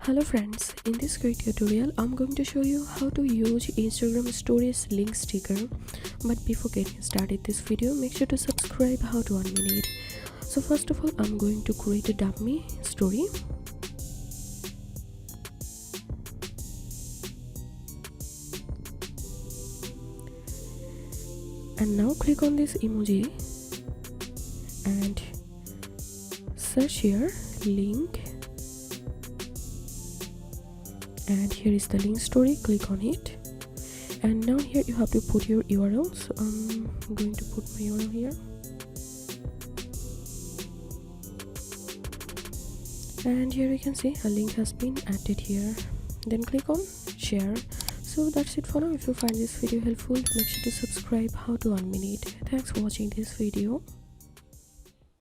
Hello friends, in this quick tutorial I'm going to show you how to use Instagram stories link sticker. But before getting started this video, make sure to subscribe how to 1 minute. So first of all, I'm going to create a dummy story. And now click on this emoji and search here link, and here is the link story. Click on it, and now here you have to put your URL. So I'm going to put my URL here, and here you can see a link has been added here. Then click on share. So that's it for now. If you find this video helpful, make sure to subscribe how to 1 minute. Thanks for watching this video.